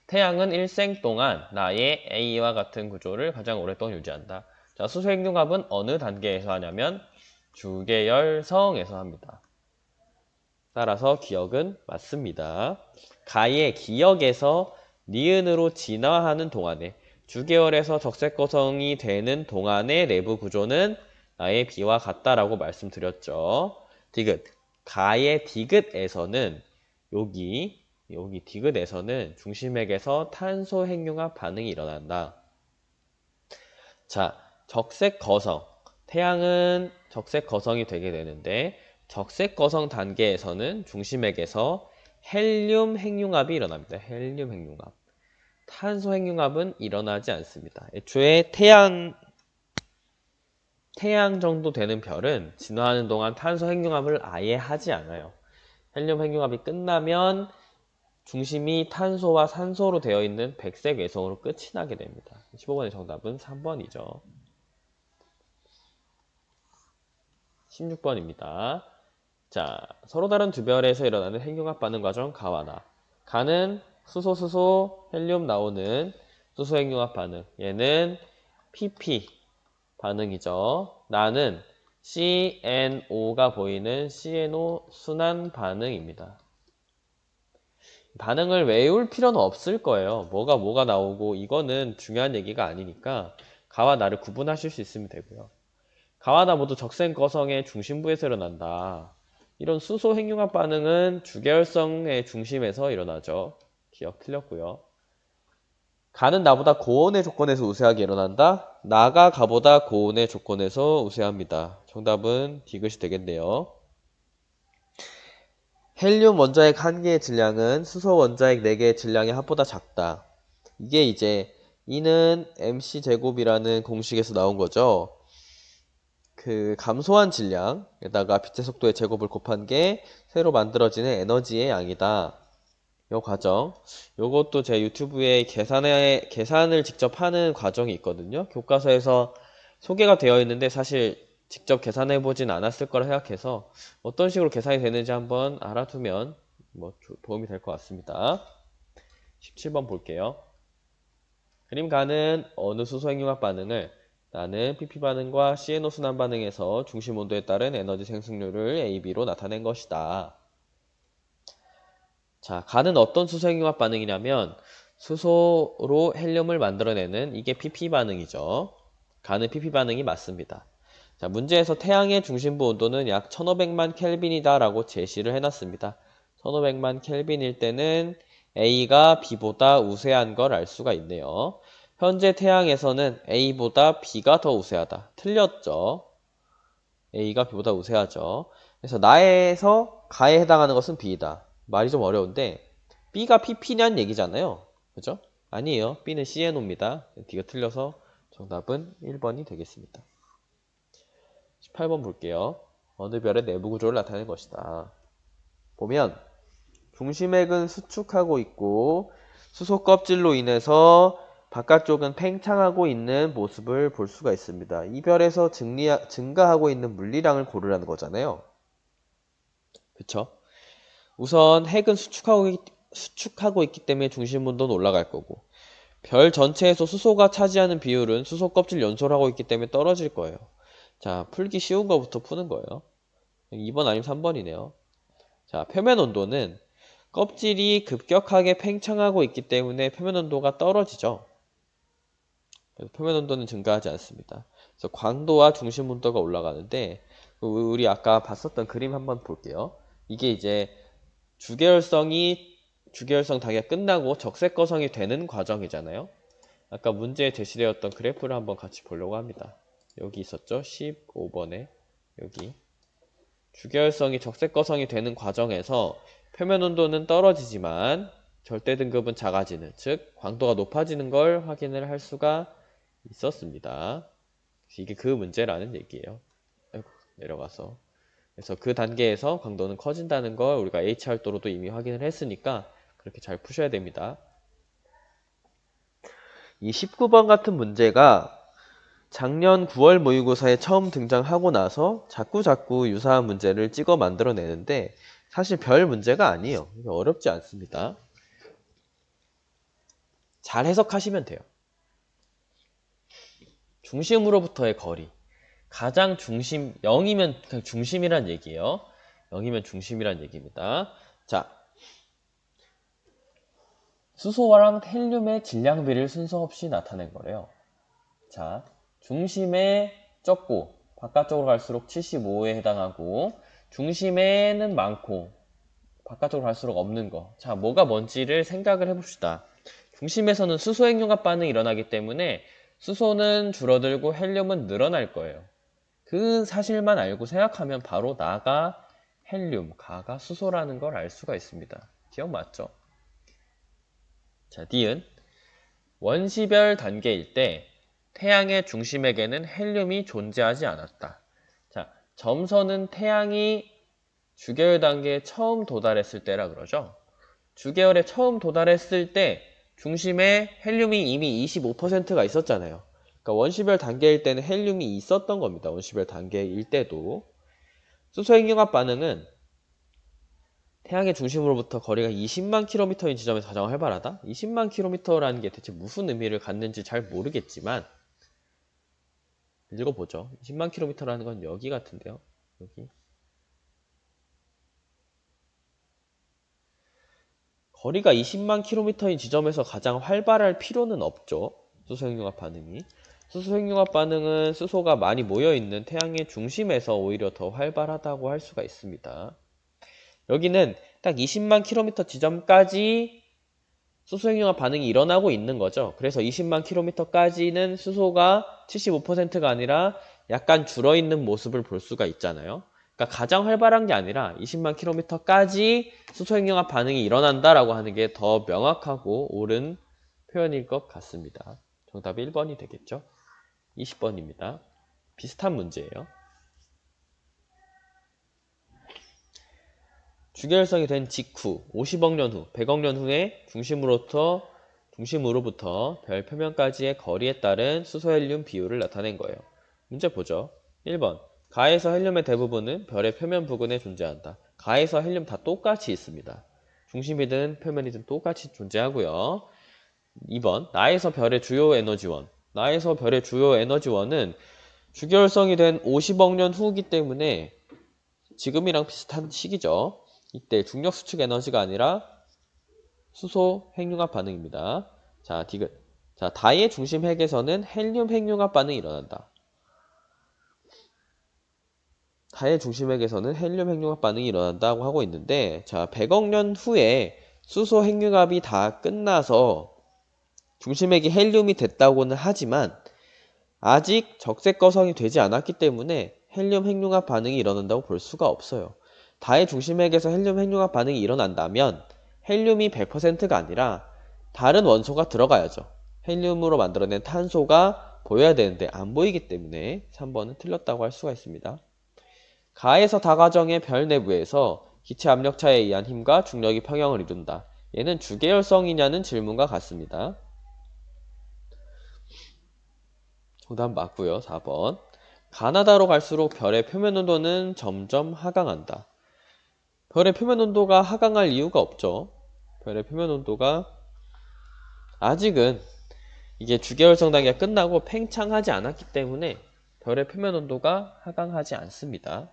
태양은 일생 동안 나의 A와 같은 구조를 가장 오랫동안 유지한다. 자, 수소핵융합은 어느 단계에서 하냐면 주계열성에서 합니다. 따라서 기억은 맞습니다. 가의 기억에서 니은으로 진화하는 동안에 주계열에서 적색거성이 되는 동안의 내부 구조는 나의 B와 같다라고 말씀드렸죠. 디귿. 가의 디귿에서는 여기 디귿에서는 중심핵에서 탄소 핵융합 반응이 일어난다. 자, 적색 거성. 태양은 적색 거성이 되게 되는데 적색 거성 단계에서는 중심핵에서 헬륨 핵융합이 일어납니다. 헬륨 핵융합. 탄소 핵융합은 일어나지 않습니다. 애초에 태양 정도 되는 별은 진화하는 동안 탄소 핵융합을 아예 하지 않아요. 헬륨 핵융합이 끝나면 중심이 탄소와 산소로 되어 있는 백색 외성으로 끝이 나게 됩니다. 15번의 정답은 3번이죠. 16번입니다. 자, 서로 다른 두 별에서 일어나는 핵융합 반응 과정 가와 나. 가는 수소, 헬륨 나오는 수소 핵융합 반응. 얘는 PP 반응이죠. 나는 CNO가 보이는 CNO 순환 반응입니다. 반응을 외울 필요는 없을 거예요. 뭐가 나오고 이거는 중요한 얘기가 아니니까 가와 나를 구분하실 수 있으면 되고요. 가와 나 모두 적색거성의 중심부에서 일어난다. 이런 수소 핵융합 반응은 주계열성의 중심에서 일어나죠. 기억 틀렸고요. 가는 나보다 고온의 조건에서 우세하게 일어난다. 나가 가보다 고온의 조건에서 우세합니다. 정답은 디귿이 되겠네요. 헬륨 원자핵 1개의 질량은 수소 원자핵 4개의 질량의 합보다 작다. 이게 이제 E는 mc제곱이라는 공식에서 나온 거죠. 그 감소한 질량에다가 빛의 속도의 제곱을 곱한 게 새로 만들어지는 에너지의 양이다. 요 과정. 요것도 제 유튜브에 계산을 직접 하는 과정이 있거든요. 교과서에서 소개가 되어 있는데 사실 직접 계산해 보진 않았을 거라 생각해서 어떤 식으로 계산이 되는지 한번 알아두면 뭐 도움이 될 것 같습니다. 17번 볼게요. 그림 가는 어느 수소 핵융합 반응을 나는 PP 반응과 CNO 순환 반응에서 중심 온도에 따른 에너지 생성률을 AB로 나타낸 것이다. 자, 가는 어떤 수소 핵융합 반응이냐면 수소로 헬륨을 만들어내는 이게 PP 반응이죠. 가는 PP 반응이 맞습니다. 자, 문제에서 태양의 중심부 온도는 약 1500만 켈빈이다 라고 제시를 해놨습니다. 1500만 켈빈일 때는 A가 B보다 우세한 걸 알 수가 있네요. 현재 태양에서는 A보다 B가 더 우세하다. 틀렸죠. A가 B보다 우세하죠. 그래서 나에서 가에 해당하는 것은 B이다. 말이 좀 어려운데 B가 PP냐는 얘기잖아요. 그죠? 아니에요. B는 CNO입니다. D가 틀려서 정답은 1번이 되겠습니다. 18번 볼게요. 어느 별의 내부 구조를 나타내는 것이다. 보면 중심핵은 수축하고 있고 수소 껍질로 인해서 바깥쪽은 팽창하고 있는 모습을 볼 수가 있습니다. 이 별에서 증가하고 있는 물리량을 고르라는 거잖아요. 그쵸? 우선 핵은 수축하고 있기 때문에 중심 온도는 올라갈 거고 별 전체에서 수소가 차지하는 비율은 수소 껍질 연소를 하고 있기 때문에 떨어질 거예요. 자, 풀기 쉬운 거부터 푸는 거예요. 2번 아니면 3번이네요. 자, 표면 온도는 껍질이 급격하게 팽창하고 있기 때문에 표면 온도가 떨어지죠. 그래서 표면 온도는 증가하지 않습니다. 그래서 광도와 중심 온도가 올라가는데 우리 아까 봤었던 그림 한번 볼게요. 이게 이제 주계열성 단계가 끝나고 적색거성이 되는 과정이잖아요. 아까 문제에 제시되었던 그래프를 한번 같이 보려고 합니다. 여기 있었죠? 15번에 여기 주계열성이 적색거성이 되는 과정에서 표면 온도는 떨어지지만 절대 등급은 작아지는, 즉 광도가 높아지는 걸 확인을 할 수가 있었습니다. 이게 그 문제라는 얘기예요. 아이고, 내려가서. 그래서 그 단계에서 광도는 커진다는 걸 우리가 HR도로도 이미 확인을 했으니까 그렇게 잘 푸셔야 됩니다. 이 19번 같은 문제가 작년 9월 모의고사에 처음 등장하고 나서 자꾸 유사한 문제를 찍어 만들어내는데 사실 별 문제가 아니에요. 어렵지 않습니다. 잘 해석하시면 돼요. 중심으로부터의 거리. 가장 중심, 0이면 그냥 중심이란 얘기예요. 0이면 중심이란 얘기입니다. 자, 수소와랑 헬륨의 질량비를 순서 없이 나타낸 거래요. 자, 중심에 적고 바깥쪽으로 갈수록 75에 해당하고 중심에는 많고 바깥쪽으로 갈수록 없는 거. 자, 뭐가 뭔지를 생각을 해봅시다. 중심에서는 수소 핵융합 반응이 일어나기 때문에 수소는 줄어들고 헬륨은 늘어날 거예요. 그 사실만 알고 생각하면 바로 나가 헬륨, 가가 수소라는 걸 알 수가 있습니다. 기억 맞죠? 자, D은 원시별 단계일 때 태양의 중심에게는 헬륨이 존재하지 않았다. 자, 점선은 태양이 주계열 단계에 처음 도달했을 때라 그러죠. 주계열에 처음 도달했을 때 중심에 헬륨이 이미 25%가 있었잖아요. 그러니까 원시별 단계일 때는 헬륨이 있었던 겁니다. 원시별 단계일 때도. 수소핵융합 반응은 태양의 중심으로부터 거리가 20만 킬로미터인 지점에서 가장 활발하다? 20만 킬로미터라는 게 대체 무슨 의미를 갖는지 잘 모르겠지만 읽어보죠. 20만 킬로미터라는 건 여기 같은데요. 여기. 거리가 20만 킬로미터인 지점에서 가장 활발할 필요는 없죠. 수소핵융합 반응이. 수소핵융합 반응은 수소가 많이 모여있는 태양의 중심에서 오히려 더 활발하다고 할 수가 있습니다. 여기는 딱 20만 킬로미터 지점까지 수소핵융합 반응이 일어나고 있는 거죠. 그래서 20만 킬로미터까지는 수소가 75%가 아니라 약간 줄어있는 모습을 볼 수가 있잖아요. 그러니까 가장 활발한 게 아니라 20만 킬로미터까지 수소핵융합 반응이 일어난다라고 하는 게 더 명확하고 옳은 표현일 것 같습니다. 정답이 1번이 되겠죠. 20번입니다. 비슷한 문제예요. 주계열성이 된 직후 50억 년 후, 100억 년 후에 중심으로부터 별 표면까지의 거리에 따른 수소헬륨 비율을 나타낸 거예요. 문제 보죠. 1번. 가에서 헬륨의 대부분은 별의 표면 부근에 존재한다. 가에서 헬륨 다 똑같이 있습니다. 중심이든 표면이든 똑같이 존재하고요. 2번. 나에서 별의 주요 에너지원. 나에서 별의 주요 에너지원은 주계열성이 된 50억 년 후이기 때문에 지금이랑 비슷한 시기죠. 이때 중력 수축 에너지가 아니라 수소 핵융합 반응입니다. 자, 디귿. 자, 다의 중심 핵에서는 헬륨 핵융합 반응이 일어난다. 다의 중심 핵에서는 헬륨 핵융합 반응이 일어난다고 하고 있는데, 자, 100억 년 후에 수소 핵융합이 다 끝나서 중심핵이 헬륨이 됐다고는 하지만 아직 적색 거성이 되지 않았기 때문에 헬륨 핵융합 반응이 일어난다고 볼 수가 없어요. 다의 중심핵에서 헬륨 핵융합 반응이 일어난다면 헬륨이 100%가 아니라 다른 원소가 들어가야죠. 헬륨으로 만들어낸 탄소가 보여야 되는데 안 보이기 때문에 3번은 틀렸다고 할 수가 있습니다. 가에서 다 과정의 별 내부에서 기체 압력차에 의한 힘과 중력이 평형을 이룬다. 얘는 주계열성이냐는 질문과 같습니다. 정답 맞고요. 4번. 가나다로 갈수록 별의 표면 온도는 점점 하강한다. 별의 표면 온도가 하강할 이유가 없죠. 별의 표면 온도가 아직은 이게 주계열성 단계가 끝나고 팽창하지 않았기 때문에 별의 표면 온도가 하강하지 않습니다.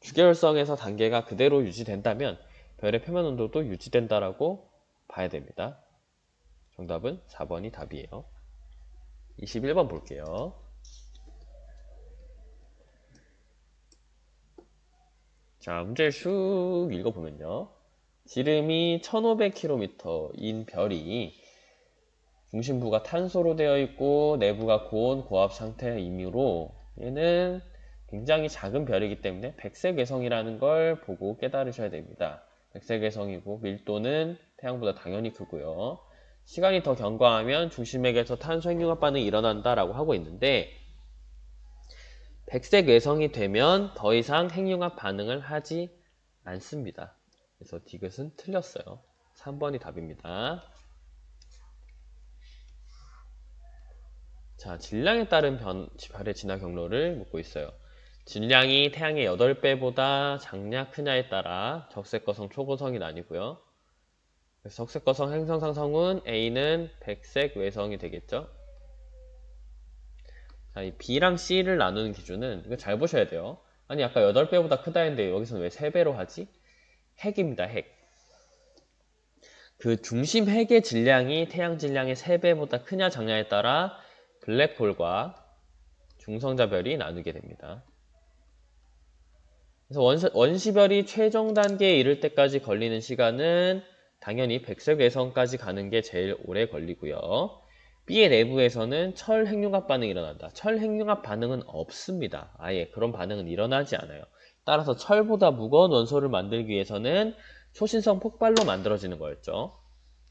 주계열성에서 단계가 그대로 유지된다면 별의 표면 온도도 유지된다라고 봐야 됩니다. 정답은 4번이 답이에요. 21번 볼게요. 자, 문제를 쭉 읽어보면요. 지름이 1500km인 별이 중심부가 탄소로 되어 있고 내부가 고온 고압 상태이므로 얘는 굉장히 작은 별이기 때문에 백색외성이라는 걸 보고 깨달으셔야 됩니다. 백색외성이고 밀도는 태양보다 당연히 크고요. 시간이 더 경과하면 중심핵에서 탄소 핵융합 반응이 일어난다라고 하고 있는데 백색 외성이 되면 더 이상 핵융합 반응을 하지 않습니다. 그래서 디귿은 틀렸어요. 3번이 답입니다. 자, 질량에 따른 별의 진화 경로를 묻고 있어요. 질량이 태양의 8배보다 작냐 크냐에 따라 적색거성 초고성이 나뉘고요. 그래서 적색거성 행성 상성운 A는 백색 외성이 되겠죠. 자, 이 B랑 C를 나누는 기준은 이거 잘 보셔야 돼요. 아니 아까 8배보다 크다 했는데 여기서는 왜 3배로 하지? 핵입니다. 핵. 그 중심 핵의 질량이 태양 질량의 3배보다 크냐 작냐에 따라 블랙홀과 중성자별이 나누게 됩니다. 그래서 원시별이 최종 단계에 이를 때까지 걸리는 시간은 당연히 백색 외성까지 가는 게 제일 오래 걸리고요. B의 내부에서는 철 핵융합 반응이 일어난다. 철 핵융합 반응은 없습니다. 아예 그런 반응은 일어나지 않아요. 따라서 철보다 무거운 원소를 만들기 위해서는 초신성 폭발로 만들어지는 거였죠.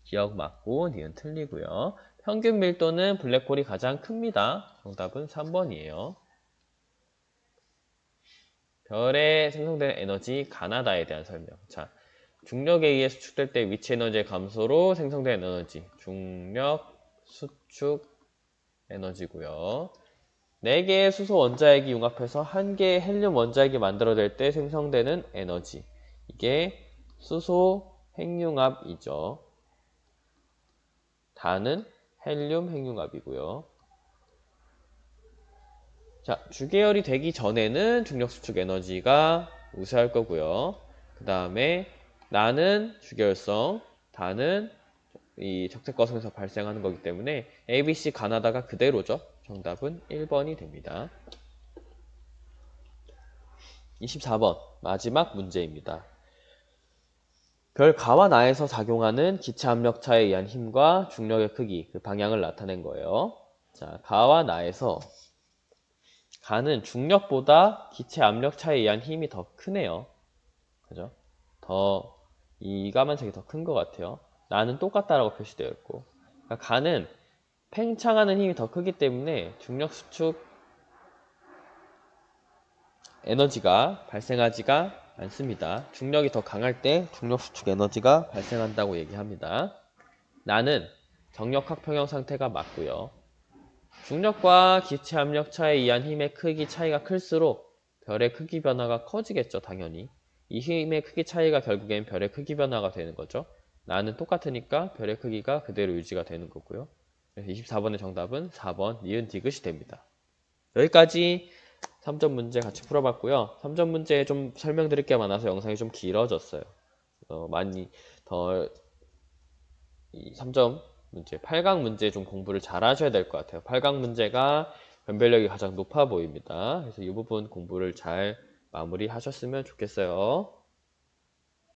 기억 맞고 니은 틀리고요. 평균 밀도는 블랙홀이 가장 큽니다. 정답은 3번이에요. 별에 생성되는 에너지 가나다에 대한 설명. 자, 중력에 의해 수축될 때 위치 에너지의 감소로 생성된 에너지. 중력 수축 에너지고요. 4개의 수소 원자핵이 융합해서 1개의 헬륨 원자핵이 만들어질 때 생성되는 에너지. 이게 수소 핵융합이죠. 다는 헬륨 핵융합이고요. 자, 주계열이 되기 전에는 중력 수축 에너지가 우세할 거고요. 그 다음에 나는 주계열성, 다는 이 적재과성에서 발생하는 거기 때문에 ABC 가나다가 그대로죠. 정답은 1번이 됩니다. 24번 마지막 문제입니다. 별 가와 나에서 작용하는 기체 압력차에 의한 힘과 중력의 크기, 그 방향을 나타낸 거예요. 자, 가와 나에서 가는 중력보다 기체 압력차에 의한 힘이 더 크네요. 그죠? 이 가만색이 더 큰 것 같아요. 나는 똑같다라고 표시되어 있고. 그러니까 가는 팽창하는 힘이 더 크기 때문에 중력 수축 에너지가 발생하지가 않습니다. 중력이 더 강할 때 중력 수축 에너지가 발생한다고 얘기합니다. 나는 정력학 평형 상태가 맞고요. 중력과 기체 압력차에 의한 힘의 크기 차이가 클수록 별의 크기 변화가 커지겠죠, 당연히. 이 힘의 크기 차이가 결국엔 별의 크기 변화가 되는 거죠. 나는 똑같으니까 별의 크기가 그대로 유지가 되는 거고요. 그래서 24번의 정답은 4번 니은 디귿이 됩니다. 여기까지 3점 문제 같이 풀어봤고요. 3점 문제에 좀 설명드릴 게 많아서 영상이 좀 길어졌어요. 많이 더 이 3점 문제, 8강 문제 좀 공부를 잘 하셔야 될 것 같아요. 8강 문제가 변별력이 가장 높아 보입니다. 그래서 이 부분 공부를 잘 마무리하셨으면 좋겠어요.